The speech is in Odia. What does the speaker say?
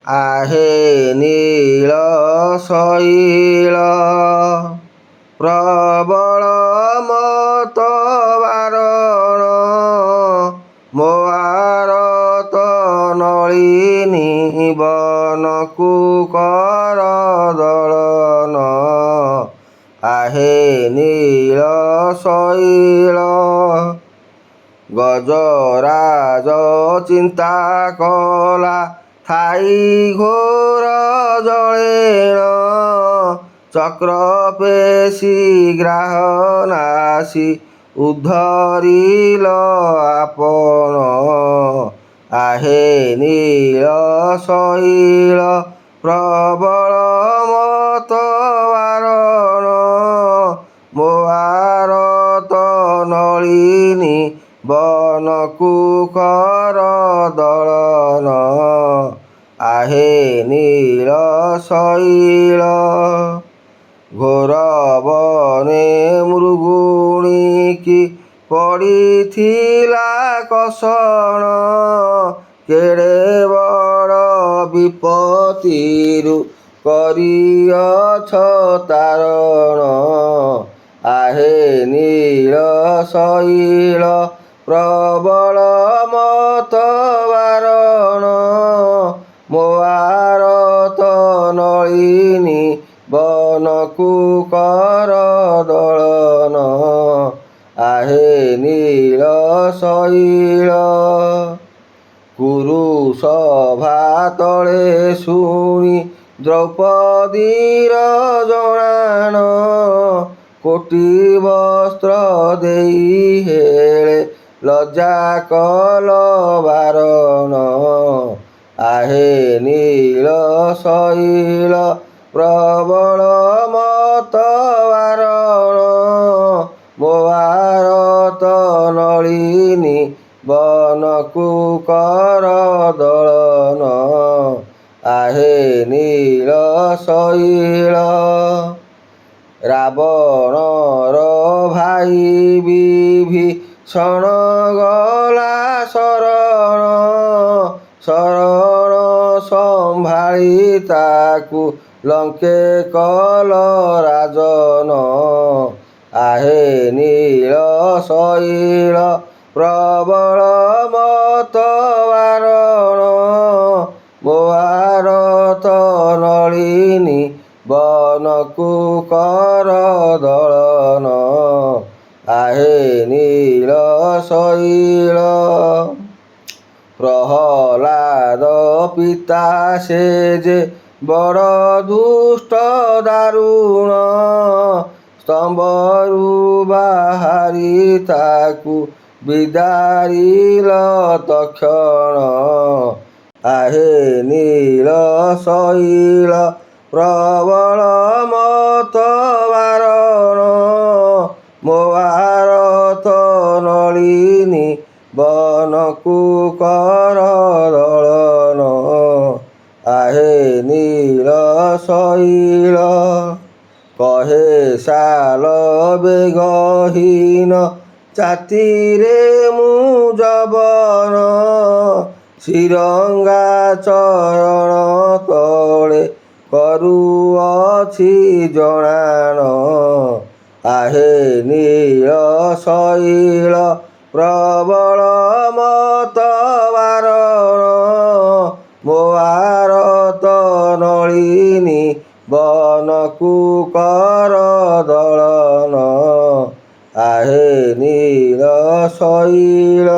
आहे ନୀଳ ଶୈଳ ପ୍ରବଳ ମତ ବାରଣ ମୋ ଆରତ ନଳିନୀ ବନକୁ କର ଦଳନ। आहे ନୀଳ ଶୈଳ ଗଜରାଜ ଚିନ୍ତା କଲା ଥାଇ ଘୋର ଜଳେଣ ଚକ୍ର ପେଶୀ ଗ୍ରାହ ନାଶୀ ଉଦ୍ଧରିଲ ଆପଣ। आहे ନୀଳ ଶୈଳ ପ୍ରବଳ ମତ ବାରଣ ମୋ ଆରତ ନଳିନୀ ବନକୁ କର ଦଳନ। आहे ନୀଳ ଶୈଳ ଘୋର ବନେ ମୃଗୁଣୀକି ପଡ଼ିଥିଲା କଷଣ କେଡ଼େ ବଡ଼ ବିପତ୍ତିରୁ କରିଅଛ ତାରଣ। आहे ନୀଳ ଶୈଳ ପ୍ରବଳ ମତ ବାରଣ ମୋ ଆରତ ନଳିନୀ ବନକୁ କର ଦଳନ। आहे ନୀଳ ଶୈଳ କୁରୁସଭା ତଳେ ଶୁଣି ଦ୍ରୌପଦୀର ଜଣାଣ କୋଟି ବସ୍ତ୍ର ଦେଇ ହେଳେ ଲଜ୍ଜା କଲ ବାରଣ। आहे ନୀଳ ଶୈଳ ପ୍ରବଳ ମତ ବାରଣ ମୋ ଆରତ ନଳିନୀ ବନକୁ କର ଦଳନ। आहे ନୀଳ ଶୈଳ ରାବଣର ଭାଇ ବିଭୀଷଣ ଗଲା ଶରଣ ଶରଣ ସମ୍ଭାଳି ତାକୁ ଲଙ୍କେ କଲ ରାଜନ। आहे ନୀଳ ଶୈଳ ପ୍ରବଳ ମତ ବାରଣ ମୋ ଆରତ ନଳିନୀ ବନକୁ କର ଦଳନ। आहे ନୀଳ ଶୈଳ ପ୍ରହ୍ଲାଦ ପିତା ସେ ଯେ ବଡ଼ ଦୁଷ୍ଟ ଦାରୁଣ ସ୍ତମ୍ଭରୁ ବାହାରି ତାକୁ ବିଦାରିଲ ତକ୍ଷଣ। आहे ନୀଳ ଶୈଳ ପ୍ରବଳ ମତ ବାରଣ ମୋ ଆରତ ନଳିନୀ ବନକୁ କର ଦଳନ। आहे ନୀଳ ଶୈଳ କହେ ସାଲ ବେଗହୀନ ଛାତିରେ ମୁଁ ଯବନ ଶ୍ରୀରଙ୍ଗା ଚରଣ ତଳେ କରୁଅଛି ଜଣାଣ। आहे ନୀଳ ଶୈଳ ପ୍ରବଳ ମତ ବାରଣ ମୋ ଆରତ ନଳିନୀ ବନକୁ କର ଦଳନ। आहे ନୀଳ ଶୈଳ।